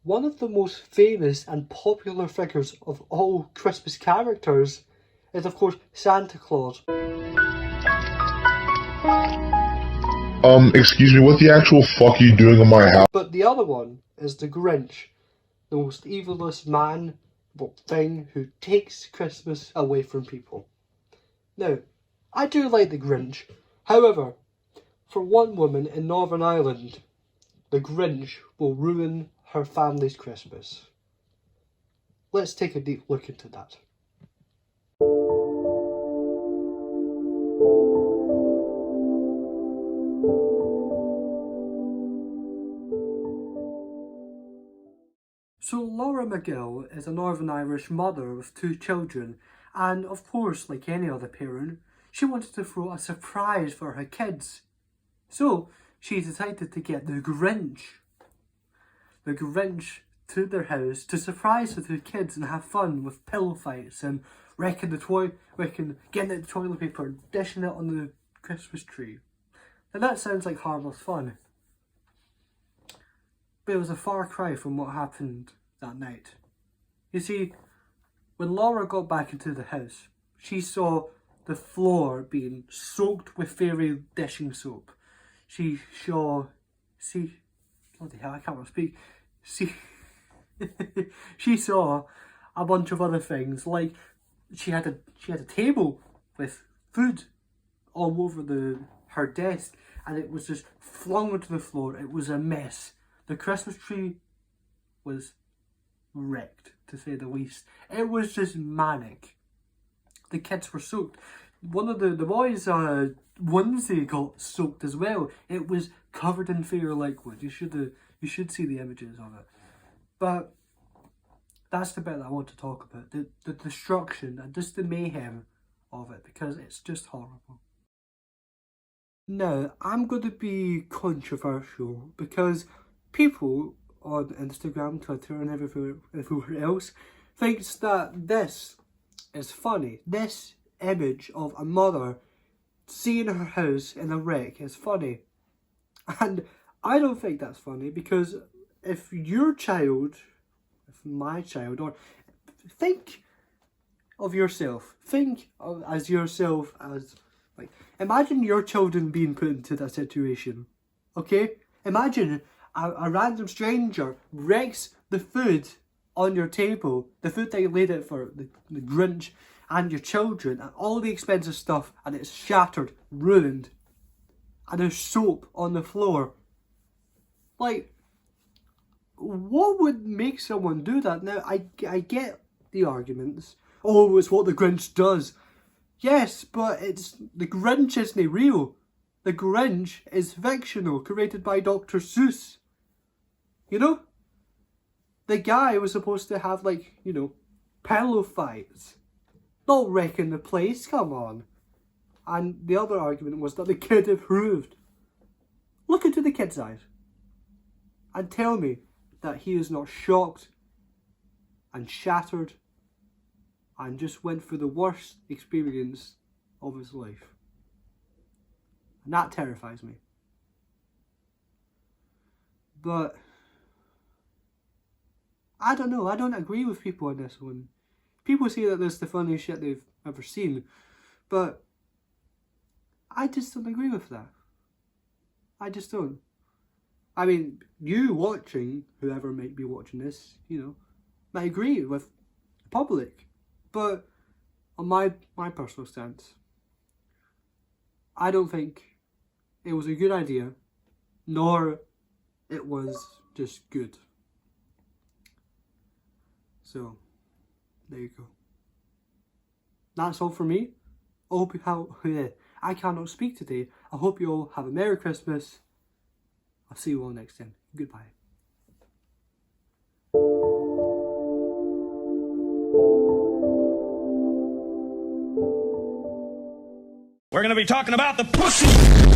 one of the most famous and popular figures of all Christmas characters is, of course, Santa Claus. Excuse me, what the actual fuck are you doing in my house? But the other one is the Grinch, the most evilest man, well, thing who takes Christmas away from people. Now, I do like the Grinch. However, for one woman in Northern Ireland, the Grinch will ruin her family's Christmas. Let's take a deep look into that. So Laura Magill is a Northern Irish mother with 2 children, and of course, like any other parent, she wanted to throw a surprise for her kids. So she decided to get the Grinch to their house to surprise the 2 kids and have fun with pillow fights and getting out the toilet paper and dishing it on the Christmas tree. Now that sounds like harmless fun, but it was a far cry from what happened that night. You see, when Laura got back into the house, she saw the floor being soaked with fairy dishing soap. She saw, bloody hell, I can't speak. She saw a bunch of other things, like she had a table with food all over her desk, and it was just flung onto the floor. It was a mess. The Christmas tree was wrecked, to say the least. It was just manic. The kids were soaked. One of the boys' onesie got soaked as well. It was covered in fairy liquid. You should see the images of it. But that's the bit that I want to talk about. The destruction and just the mayhem of it, because it's just horrible. Now, I'm going to be controversial because people on Instagram, Twitter and everywhere else thinks that this is funny. This image of a mother seeing her house in a wreck is funny. And I don't think that's funny, because if your child, if my child, or think of yourself, as yourself as, like, imagine your children being put into that situation, okay? Imagine a random stranger wrecks the food on your table, the food that you laid out for the Grinch and your children, and all the expensive stuff, and it's shattered, ruined, and there's soap on the floor. Like, what would make someone do that? Now, I get the arguments. Oh, it's what the Grinch does. Yes, but the Grinch isn't real. The Grinch is fictional, created by Dr. Seuss. You know? The guy was supposed to have, like, pillow fights. Not wrecking the place, come on. And the other argument was that the kid improved. Look into the kid's eyes and tell me that he is not shocked and shattered and just went through the worst experience of his life. And that terrifies me. But I don't know, I don't agree with people on this one. People say that this is the funniest shit they've ever seen, but I just don't agree with that. I just don't. I mean, you watching, whoever might be watching this, might agree with the public. But on my personal stance, I don't think it was a good idea, nor it was just good. So, there you go. That's all for me. I cannot speak today. I hope you all have a Merry Christmas. I'll see you all next time. Goodbye. We're going to be talking about the pussy.